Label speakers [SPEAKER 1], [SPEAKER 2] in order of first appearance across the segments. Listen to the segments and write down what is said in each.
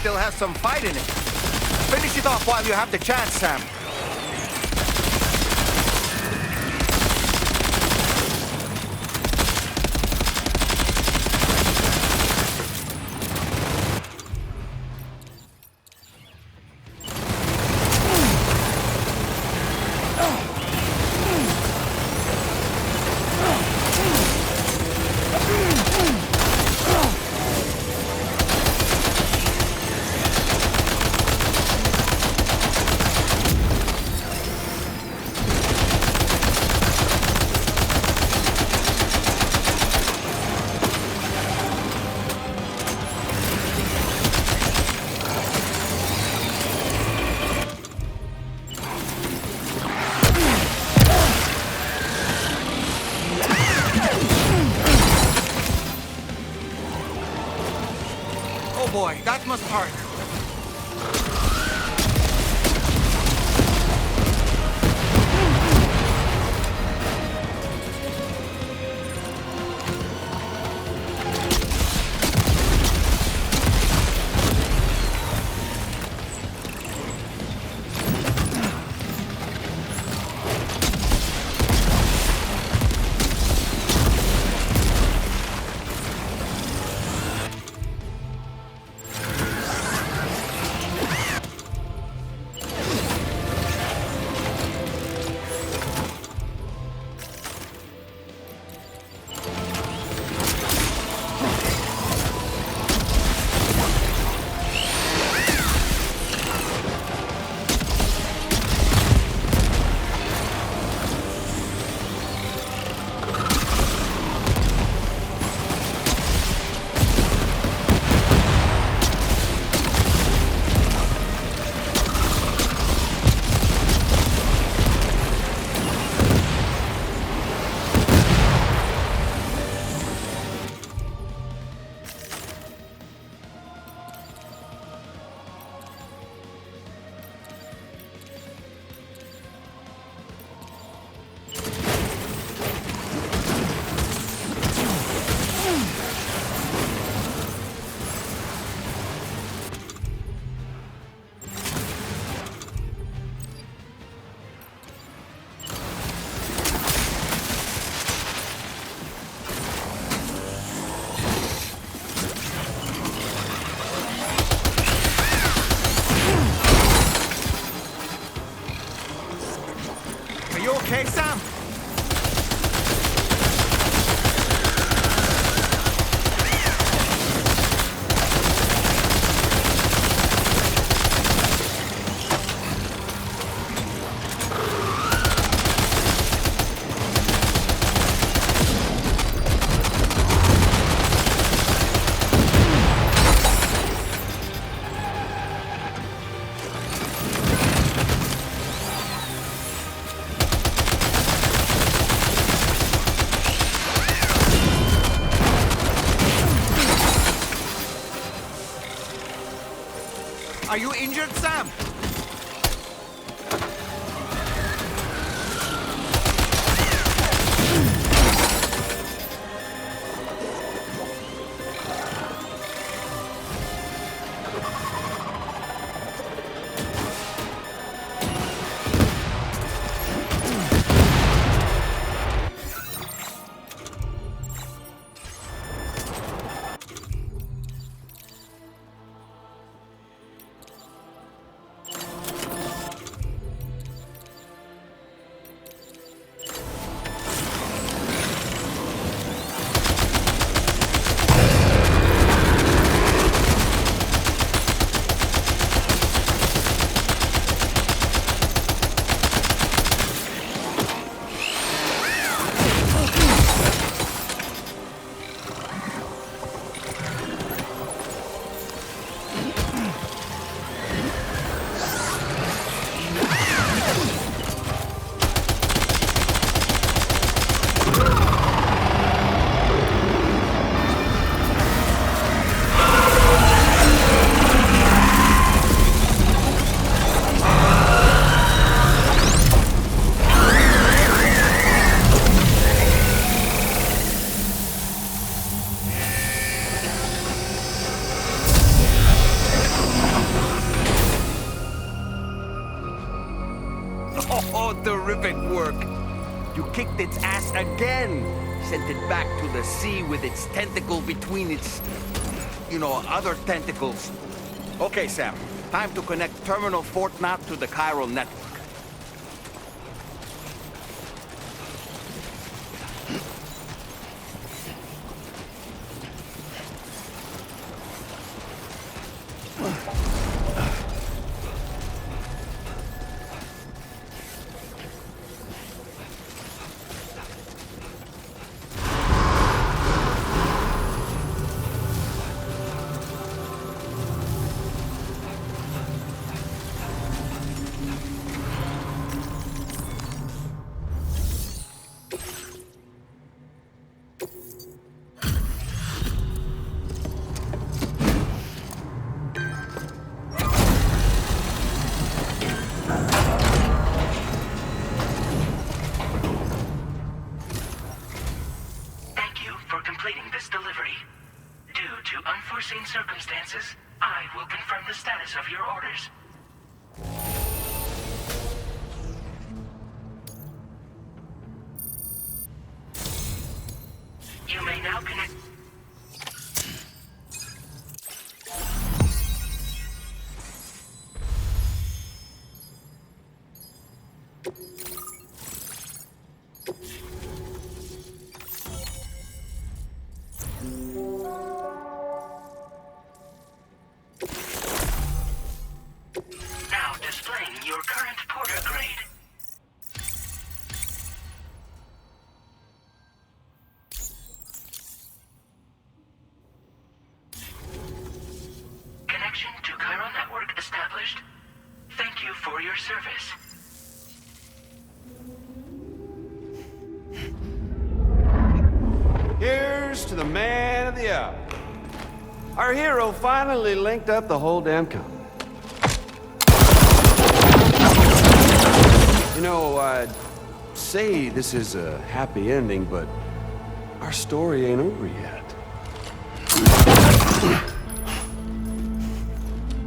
[SPEAKER 1] still has some fight in it. Finish it off while you have the chance, Sam.
[SPEAKER 2] Oh boy, that must hurt.
[SPEAKER 1] Are you okay, Sam? Are you injured, Sam?
[SPEAKER 3] Terrific work. You kicked its ass again. Sent it back to the sea with its tentacle between its, other tentacles. Okay, Sam. Time to connect Terminal Fort Knot to the chiral network.
[SPEAKER 4] Unforeseen circumstances, I will confirm the status of your orders. You may now connect. Your current porter grade. Connection to chiral network established. Thank you for your service.
[SPEAKER 5] Here's to the man of the hour. Our hero finally linked up the whole damn company. You know, I'd say this is a happy ending, but our story ain't over yet.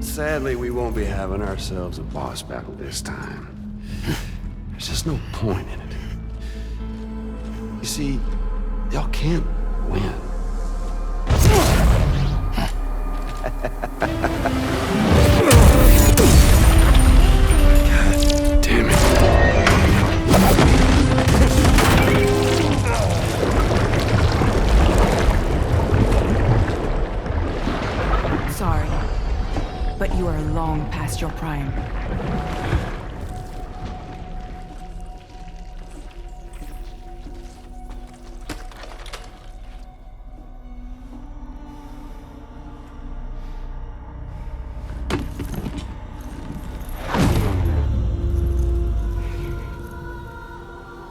[SPEAKER 5] Sadly, we won't be having ourselves a boss battle this time. There's just no point in it. You see, y'all can't win.
[SPEAKER 6] Sorry, but you are long past your prime.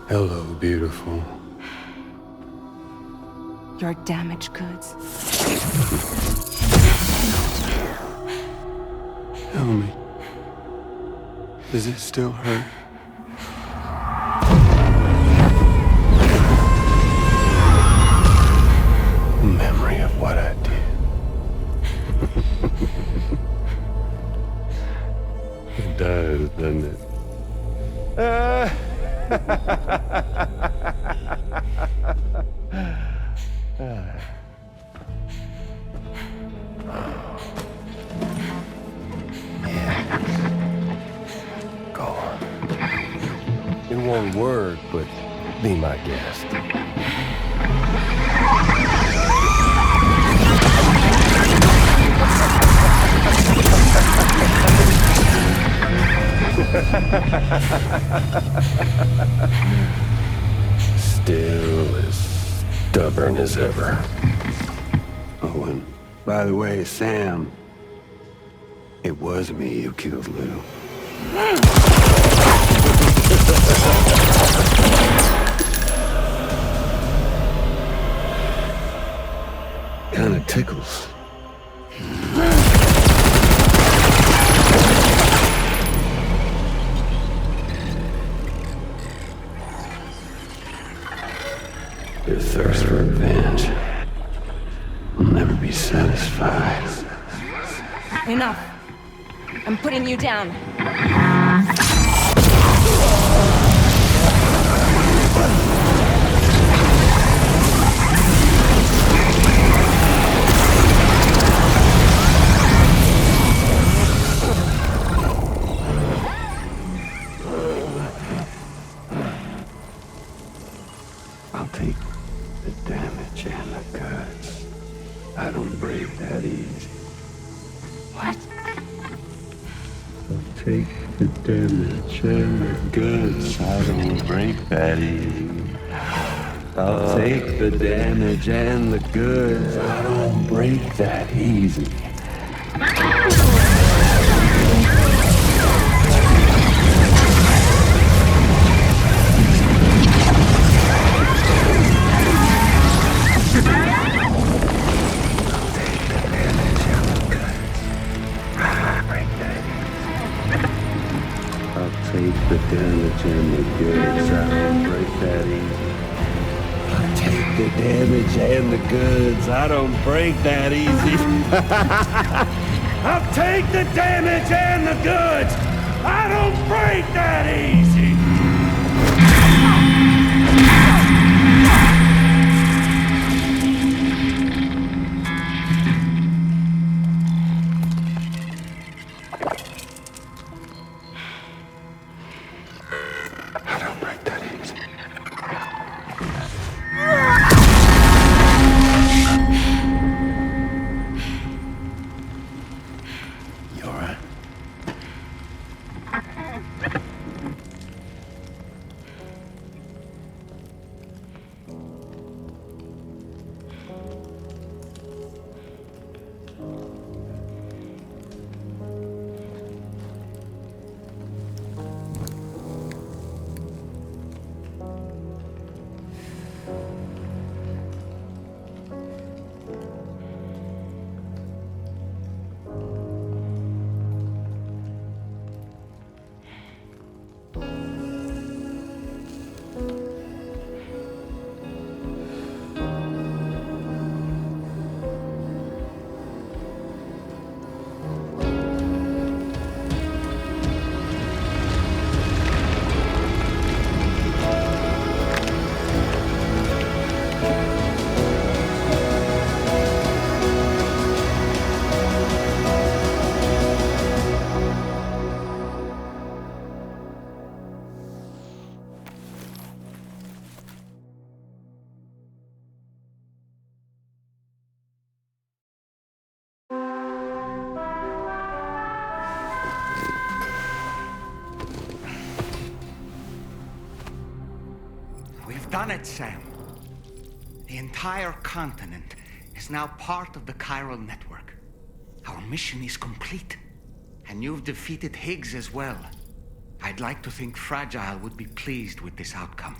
[SPEAKER 5] Hello, beautiful.
[SPEAKER 6] Your damaged goods.
[SPEAKER 5] Tell me, does it still hurt? Memory of what I did. It does, doesn't it? Go on. In one word, but be my guest. Still as stubborn as ever. Oh, and by the way, Sam, it was me who killed Lou. Kinda tickles. Your thirst for revenge will never be satisfied.
[SPEAKER 6] Enough. I'm putting you down.
[SPEAKER 5] I don't break that easy.
[SPEAKER 6] What?
[SPEAKER 5] Take the damage and the goods. I don't break that easy. I'll take the damage and the goods. I don't break that easy. Take the damage and the goods. I don't break that easy. I'll take the damage and the goods. I don't break that easy. I'll take the damage and the goods. I don't break that easy.
[SPEAKER 2] We've done it, Sam. The entire continent is now part of the chiral network. Our mission is complete. And you've defeated Higgs as well. I'd like to think Fragile would be pleased with this outcome.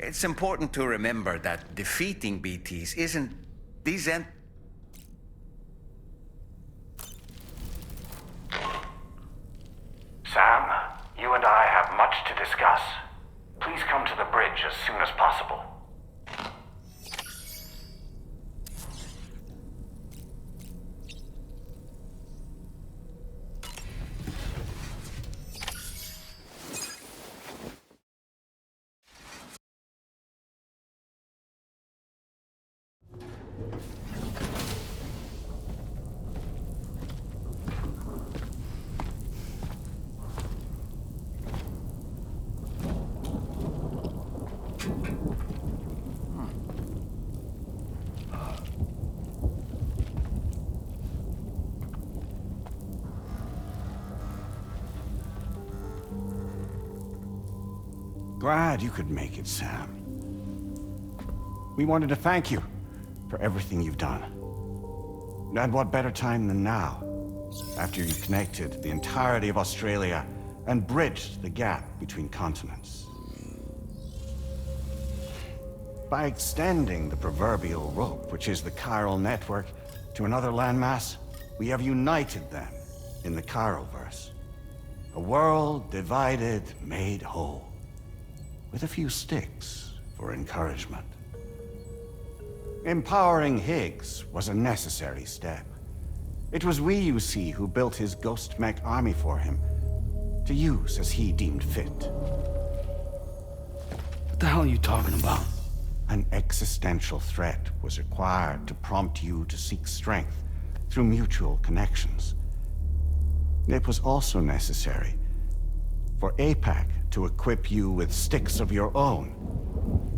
[SPEAKER 3] It's important to remember that defeating BTs isn't...
[SPEAKER 7] Sam, you and I have much to discuss. Please come to the bridge as soon as possible.
[SPEAKER 8] Glad you could make it, Sam. We wanted to thank you for everything you've done. And what better time than now, after you connected the entirety of Australia and bridged the gap between continents. By extending the proverbial rope, which is the chiral network, to another landmass, we have united them in the Chiroverse. A world divided, made whole. With a few sticks for encouragement. Empowering Higgs was a necessary step. It was we, you see, who built his ghost mech army for him, to use as he deemed fit.
[SPEAKER 9] What the hell are you talking about?
[SPEAKER 8] An existential threat was required to prompt you to seek strength through mutual connections. It was also necessary for APAC to equip you with sticks of your own.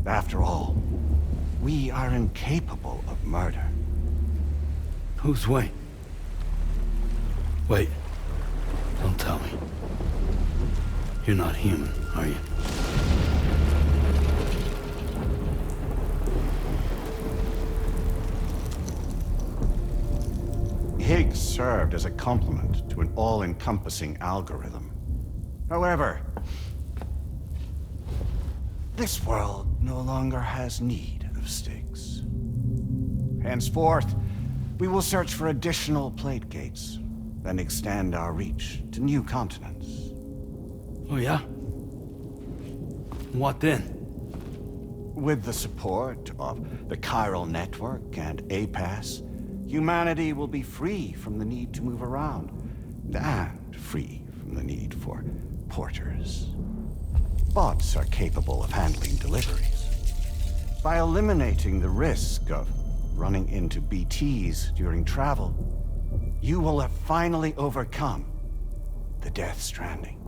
[SPEAKER 8] After all, we are incapable of murder.
[SPEAKER 9] Who's we? Wait. Don't tell me. You're not human, are you?
[SPEAKER 8] Higgs served as a complement to an all-encompassing algorithm. However, this world no longer has need of sticks. Henceforth, we will search for additional plate gates, then extend our reach to new continents.
[SPEAKER 9] Oh yeah? What then?
[SPEAKER 8] With the support of the chiral network and APAS, humanity will be free from the need to move around, and free from the need for porters. Bots are capable of handling deliveries. By eliminating the risk of running into BTs during travel, you will have finally overcome the Death Stranding.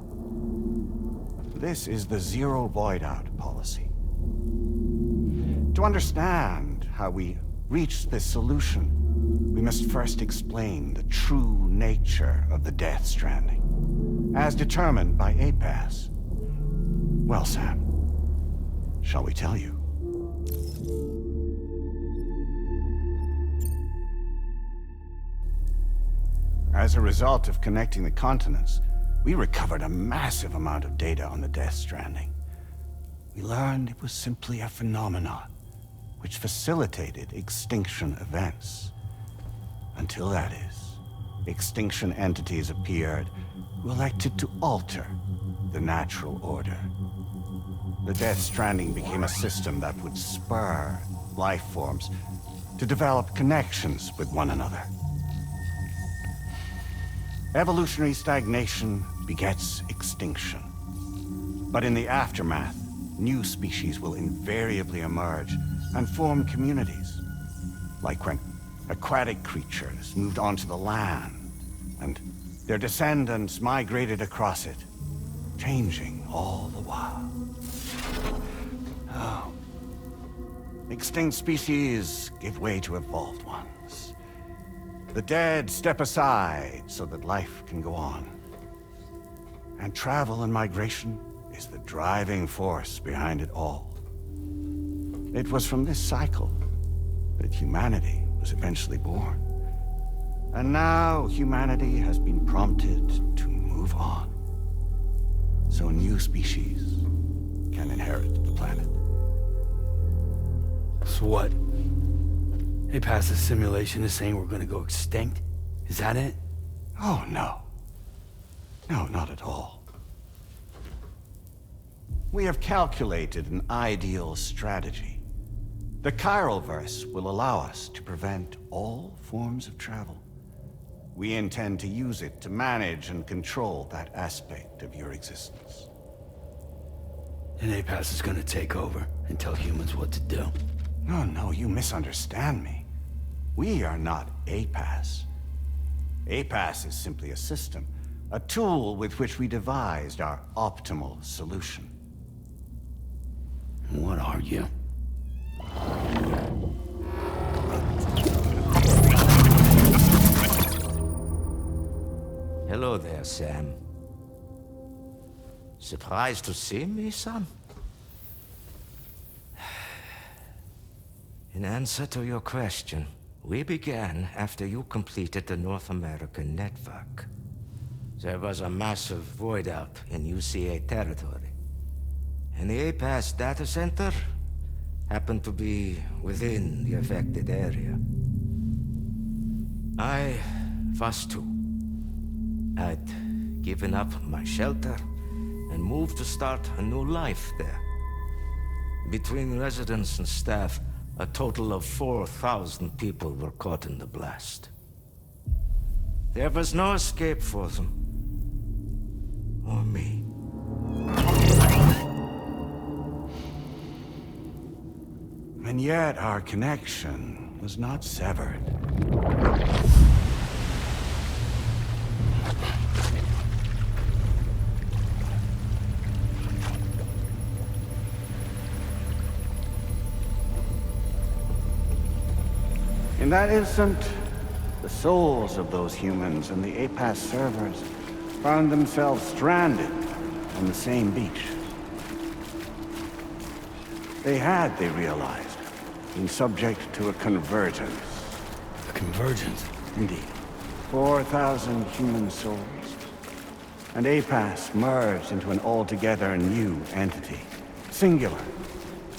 [SPEAKER 8] This is the Zero Void-Out policy. To understand how we reached this solution, we must first explain the true nature of the Death Stranding, as determined by APAS. Well, Sam, shall we tell you? As a result of connecting the continents, we recovered a massive amount of data on the Death Stranding. We learned it was simply a phenomenon which facilitated extinction events. Until that is, extinction entities appeared who elected to alter the natural order. The Death Stranding became a system that would spur life forms to develop connections with one another. Evolutionary stagnation begets extinction. But in the aftermath, new species will invariably emerge and form communities. Like when aquatic creatures moved onto the land, and their descendants migrated across it, changing all the while. Oh. Extinct species give way to evolved ones. The dead step aside so that life can go on. And travel and migration is the driving force behind it all. It was from this cycle that humanity was eventually born. And now humanity has been prompted to move on, so new species can inherit the planet.
[SPEAKER 9] So what? APAS's simulation is saying we're gonna go extinct? Is that it?
[SPEAKER 8] Oh, no. No, not at all. We have calculated an ideal strategy. The Chiralverse will allow us to prevent all forms of travel. We intend to use it to manage and control that aspect of your existence.
[SPEAKER 9] And APAS is gonna take over and tell humans what to do.
[SPEAKER 8] No, you misunderstand me. We are not APAS. APAS is simply a system, a tool with which we devised our optimal solution.
[SPEAKER 9] What are you?
[SPEAKER 10] Hello there, Sam. Surprised to see me, son? In answer to your question, we began after you completed the North American network. There was a massive void out in UCA territory, and the APAS data center happened to be within the affected area. I was too. I'd given up my shelter and moved to start a new life there. Between residents and staff, a total of 4,000 people were caught in the blast. There was no escape for them. Or me.
[SPEAKER 8] And yet our connection was not severed. In that instant, the souls of those humans and the APAS servers found themselves stranded on the same beach. They had, they realized, been subject to a convergence.
[SPEAKER 9] A convergence?
[SPEAKER 8] Indeed. 4,000 human souls. And APAS merged into an altogether new entity. Singular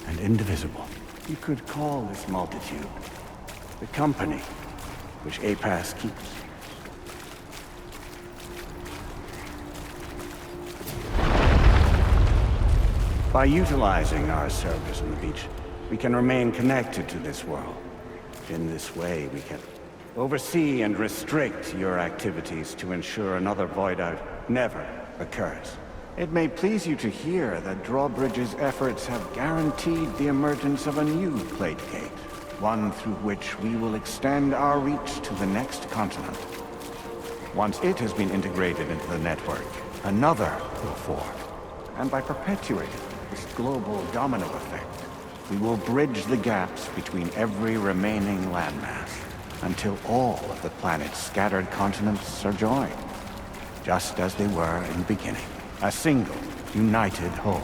[SPEAKER 8] and indivisible. You could call this multitude the company which APAS keeps. By utilizing our servers on the beach, we can remain connected to this world. In this way, we can oversee and restrict your activities to ensure another void out never occurs. It may please you to hear that Drawbridge's efforts have guaranteed the emergence of a new Plate Gate, one through which we will extend our reach to the next continent. Once it has been integrated into the network, another will form. And by perpetuating this global domino effect, we will bridge the gaps between every remaining landmass until all of the planet's scattered continents are joined, just as they were in the beginning. A single, united whole,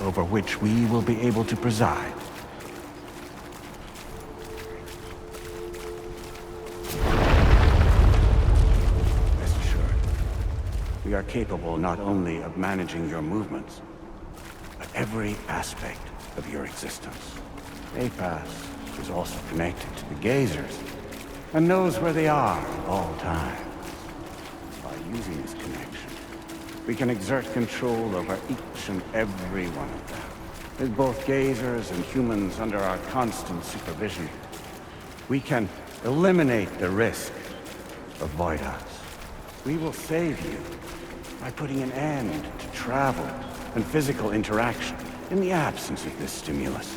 [SPEAKER 8] over which we will be able to preside. Rest assured, we are capable not only of managing your movements, but every aspect of your existence. APAS is also connected to the Gazers, and knows where they are at all times. By using this connection, we can exert control over each and every one of them. With both Gazers and humans under our constant supervision, we can eliminate the risk of void outs. We will save you by putting an end to travel and physical interaction. In the absence of this stimulus,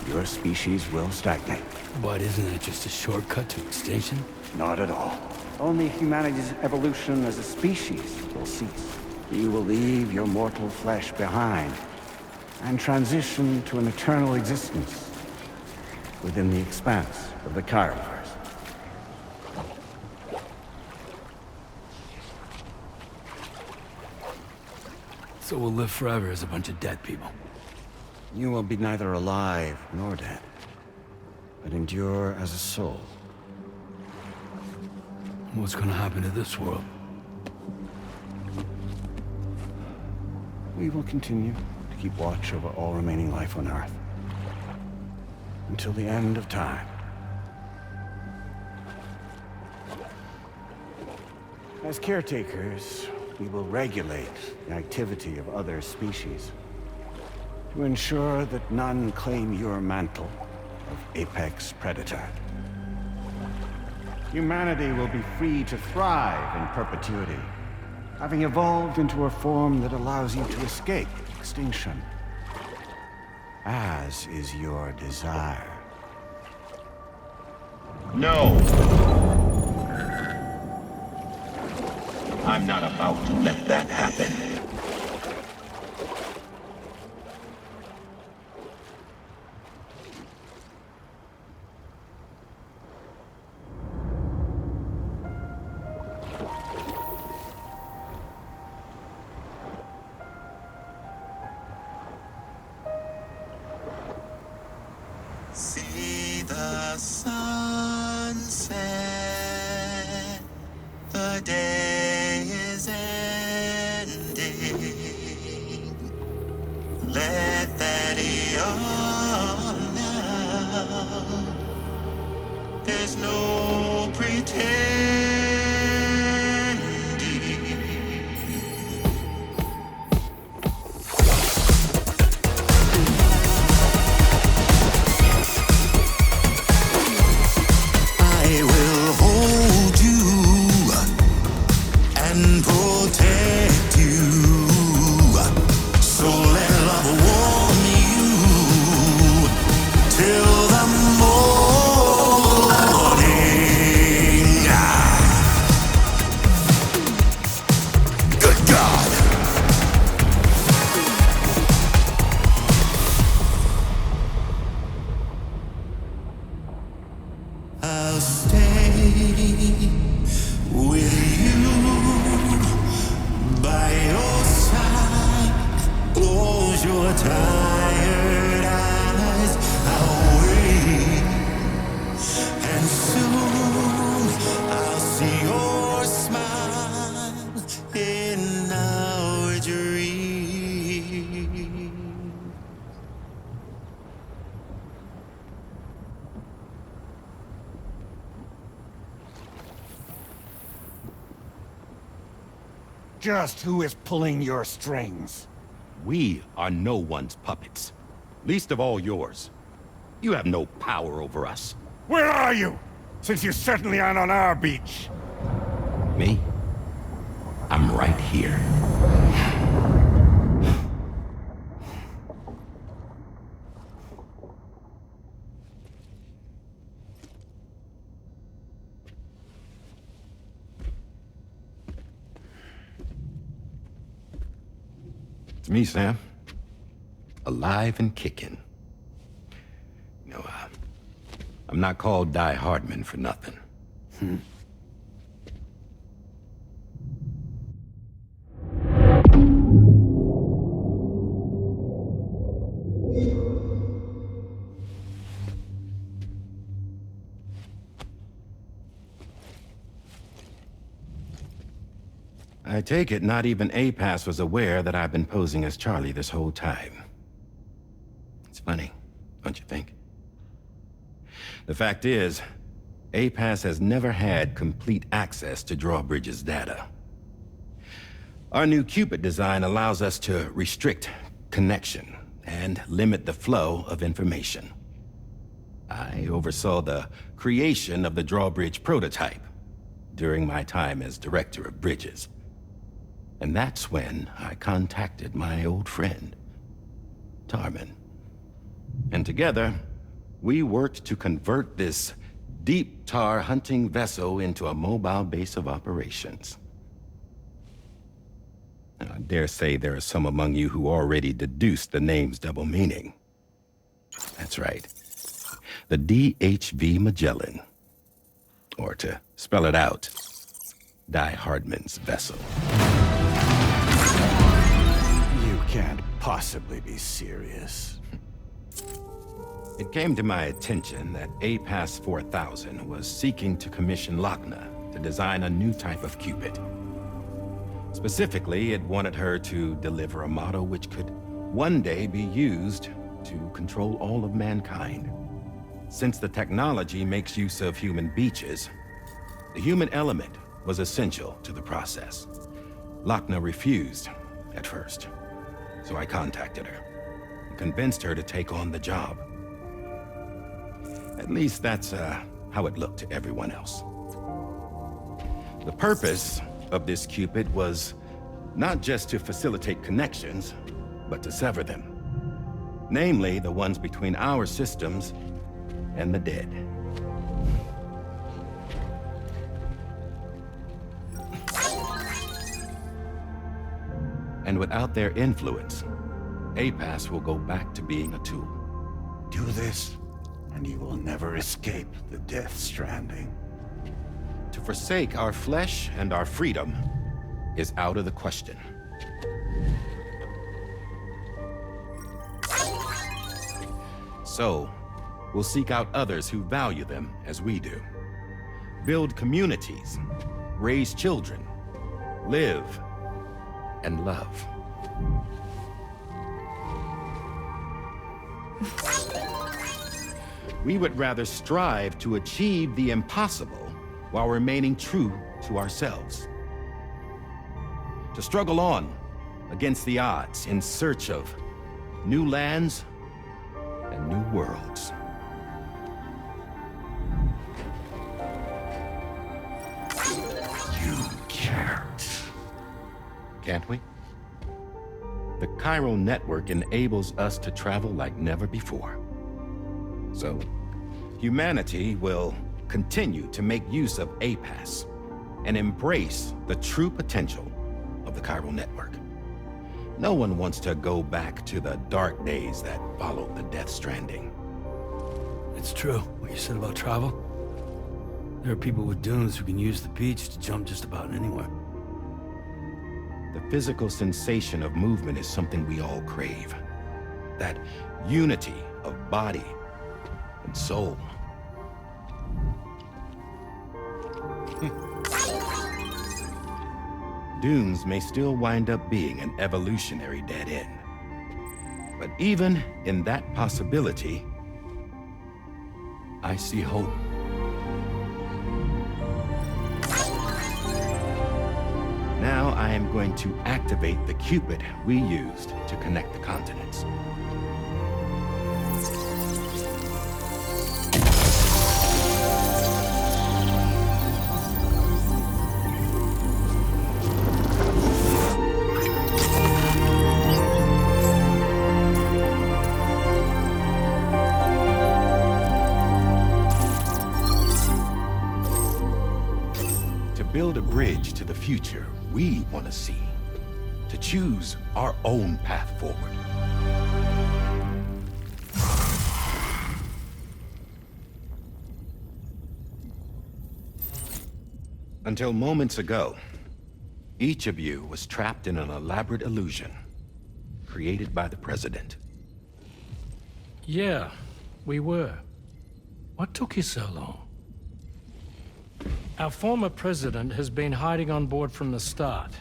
[SPEAKER 8] your species will stagnate.
[SPEAKER 9] But isn't that just a shortcut to extinction?
[SPEAKER 8] Not at all. Only humanity's evolution as a species will cease. You will leave your mortal flesh behind and transition to an eternal existence within the expanse of the Chiroverse.
[SPEAKER 9] So we'll live forever as a bunch of dead people.
[SPEAKER 8] You will be neither alive nor dead, but endure as a soul.
[SPEAKER 9] What's gonna happen to this world?
[SPEAKER 8] We will continue to keep watch over all remaining life on Earth until the end of time. As caretakers, we will regulate the activity of other species to ensure that none claim your mantle of apex predator. Humanity will be free to thrive in perpetuity, having evolved into a form that allows you to escape extinction, as is your desire.
[SPEAKER 11] No! I'm not about to let that happen.
[SPEAKER 12] See the sunset, the day is ending.
[SPEAKER 8] Just who is pulling your strings?
[SPEAKER 12] We are no one's puppets. Least of all yours. You have no power over us.
[SPEAKER 8] Where are you? Since you certainly aren't on our beach.
[SPEAKER 12] Me? I'm right here. It's me, Sam. Alive and kicking. No, I'm not called Die Hardman for nothing. I take it not even APAS was aware that I've been posing as Charlie this whole time. It's funny, don't you think? The fact is, APAS has never had complete access to Drawbridge's data. Our new Cupid design allows us to restrict connection and limit the flow of information. I oversaw the creation of the Drawbridge prototype during my time as Director of Bridges. And that's when I contacted my old friend, Tarman. And together, we worked to convert this deep tar hunting vessel into a mobile base of operations. Now, I dare say there are some among you who already deduced the name's double meaning. That's right. The DHV Magellan. Or to spell it out, Die Hardman's vessel.
[SPEAKER 8] You can't possibly be serious.
[SPEAKER 12] It came to my attention that APAS 4000 was seeking to commission Lochna to design a new type of Cupid. Specifically, it wanted her to deliver a model which could one day be used to control all of mankind. Since the technology makes use of human beaches, the human element was essential to the process. Lochna refused at first, so I contacted her and convinced her to take on the job. At least that's how it looked to everyone else. The purpose of this Cupid was not just to facilitate connections, but to sever them. Namely, the ones between our systems and the dead. And without their influence, APAS will go back to being a tool.
[SPEAKER 8] Do this, and you will never escape the death stranding.
[SPEAKER 12] To forsake our flesh and our freedom is out of the question. So, we'll seek out others who value them as we do. Build communities, raise children, live, and love. We would rather strive to achieve the impossible while remaining true to ourselves. To struggle on against the odds in search of new lands and new worlds.
[SPEAKER 8] You can't.
[SPEAKER 12] Can't we? The chiral network enables us to travel like never before. So, humanity will continue to make use of APAS and embrace the true potential of the chiral network. No one wants to go back to the dark days that followed the Death Stranding.
[SPEAKER 9] It's true, what you said about travel. There are people with dunes who can use the beach to jump just about anywhere.
[SPEAKER 12] The physical sensation of movement is something we all crave. That unity of body and soul. Dunes may still wind up being an evolutionary dead end. But even in that possibility, I see hope. Now I am going to activate the Cupid we used to connect the continents. Build a bridge to the future we want to see, to choose our own path forward. Until moments ago, each of you was trapped in an elaborate illusion created by the President.
[SPEAKER 13] Yeah, we were. What took you so long? Our former president has been hiding on board from the start,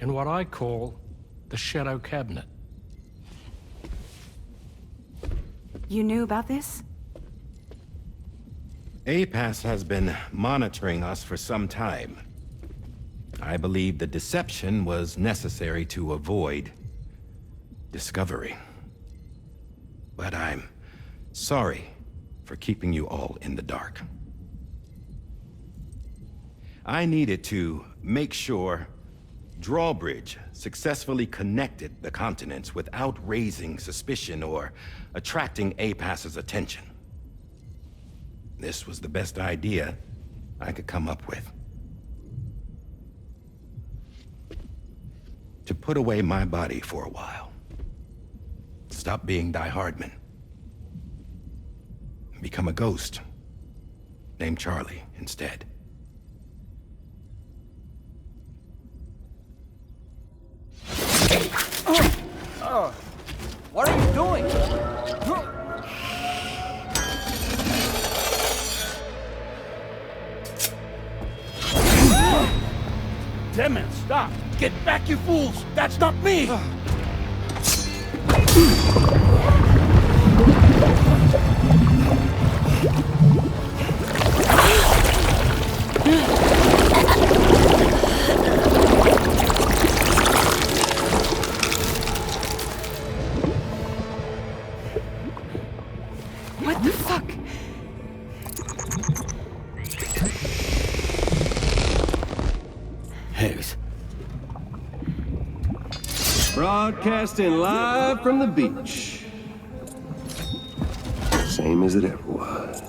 [SPEAKER 13] in what I call the Shadow Cabinet.
[SPEAKER 6] You knew about this?
[SPEAKER 12] APAS has been monitoring us for some time. I believe the deception was necessary to avoid discovery. But I'm sorry for keeping you all in the dark. I needed to make sure Drawbridge successfully connected the continents without raising suspicion or attracting APAS's attention. This was the best idea I could come up with. To put away my body for a while. Stop being Die Hardman. Become a ghost. Named Charlie instead.
[SPEAKER 3] What are you doing?
[SPEAKER 9] Damn it, stop! Get back, you fools! That's not me!
[SPEAKER 6] What the fuck?
[SPEAKER 5] Higgs. Broadcasting live from the beach. Same as it ever was.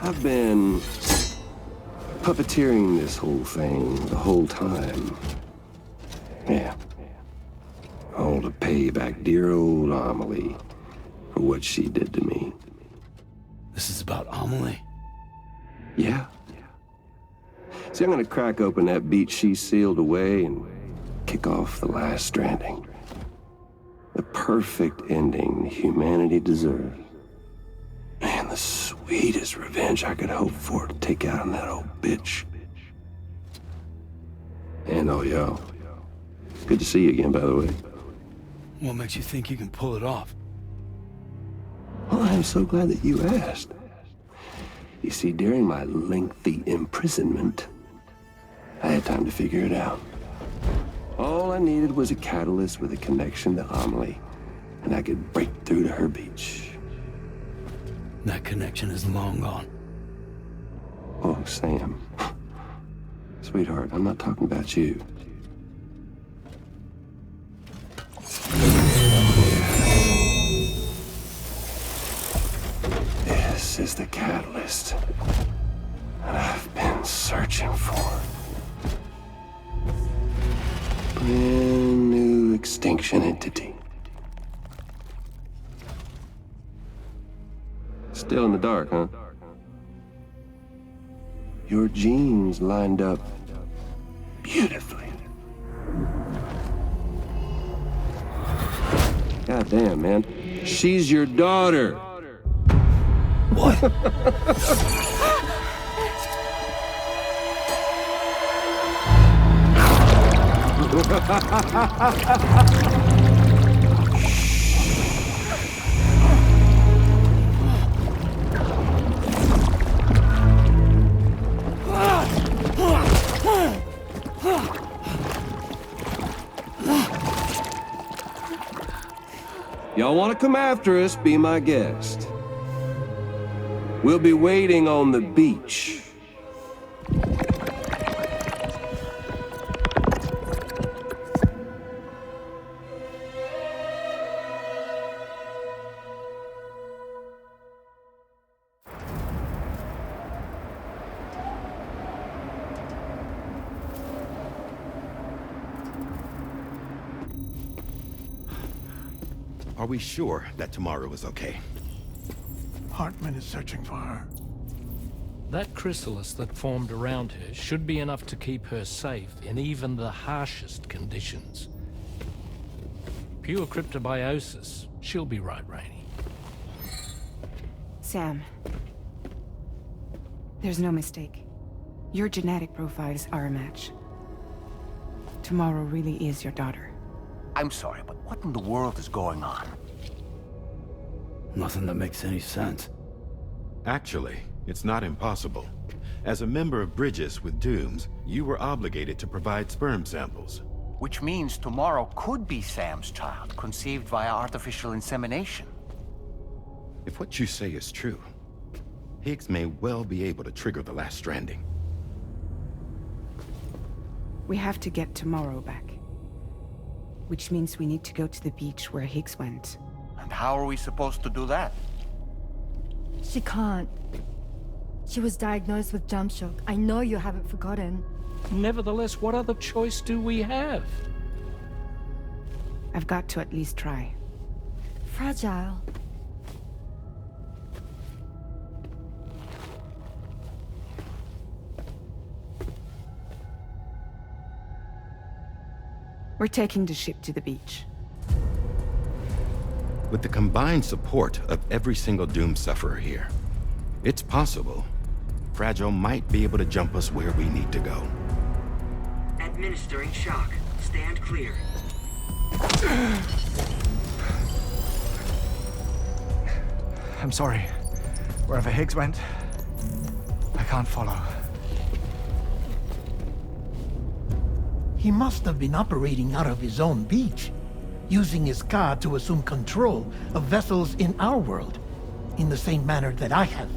[SPEAKER 5] I've been puppeteering this whole thing the whole time. Yeah. All to pay back dear old Amelie for what she did to me.
[SPEAKER 9] This is about Amelie?
[SPEAKER 5] Yeah. See, I'm gonna crack open that beach she sealed away and kick off the last stranding. The perfect ending humanity deserves. Man, the sweetest revenge I could hope for to take out on that old bitch. And oh, yo. Good to see you again, by the way.
[SPEAKER 9] What makes you think you can pull it off?
[SPEAKER 5] Well, I'm so glad that you asked. You see, during my lengthy imprisonment, I had time to figure it out. All I needed was a catalyst with a connection to Amelie, and I could break through to her beach.
[SPEAKER 9] That connection is long gone.
[SPEAKER 5] Oh, Sam. Sweetheart, I'm not talking about you. This is the catalyst that I've been searching for. Brand new extinction entity. Still in the dark, huh? Your genes lined up beautifully. God damn, man. She's your daughter.
[SPEAKER 9] What?
[SPEAKER 14] y'all want to come after us, be my guest. We'll be waiting on the beach.
[SPEAKER 12] Are we sure that tomorrow is okay?
[SPEAKER 15] Hartman is searching for her.
[SPEAKER 13] That chrysalis that formed around her should be enough to keep her safe in even the harshest conditions. Pure cryptobiosis. She'll be right, Rainey.
[SPEAKER 6] Sam. There's no mistake. Your genetic profiles are a match. Tomorrow really is your daughter.
[SPEAKER 3] I'm sorry, but what in the world is going on?
[SPEAKER 9] Nothing that makes any sense.
[SPEAKER 12] Actually, it's not impossible. As a member of Bridges with Dooms, you were obligated to provide sperm samples.
[SPEAKER 3] Which means tomorrow could be Sam's child, conceived via artificial insemination.
[SPEAKER 12] If what you say is true, Higgs may well be able to trigger the last stranding.
[SPEAKER 6] We have to get tomorrow back. Which means we need to go to the beach where Higgs went.
[SPEAKER 3] And how are we supposed to do that?
[SPEAKER 16] She can't. She was diagnosed with jump shock. I know you haven't forgotten.
[SPEAKER 13] Nevertheless, what other choice do we have?
[SPEAKER 6] I've got to at least try.
[SPEAKER 16] Fragile.
[SPEAKER 6] We're taking the ship to the beach.
[SPEAKER 12] With the combined support of every single Doom sufferer here, it's possible Fragile might be able to jump us where we need to go.
[SPEAKER 17] Administering shock. Stand clear.
[SPEAKER 15] I'm sorry. Wherever Higgs went, I can't follow.
[SPEAKER 18] He must have been operating out of his own beach, using his car to assume control of vessels in our world, in the same manner that I have.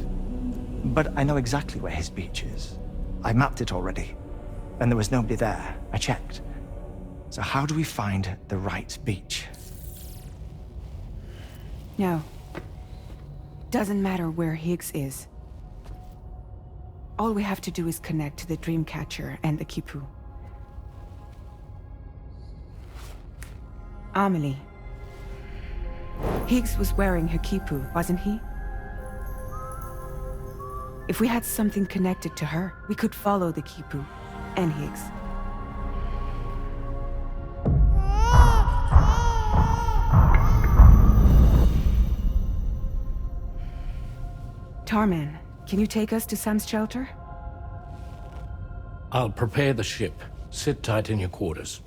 [SPEAKER 15] But I know exactly where his beach is. I mapped it already, and there was nobody there. I checked. So how do we find the right beach?
[SPEAKER 6] No. Doesn't matter where Higgs is. All we have to do is connect to the Dreamcatcher and the Kipu. Amelie. Higgs was wearing her Kipu, wasn't he? If we had something connected to her, we could follow the Kipu and Higgs. Tarman, can you take us to Sam's shelter?
[SPEAKER 13] I'll prepare the ship. Sit tight in your quarters.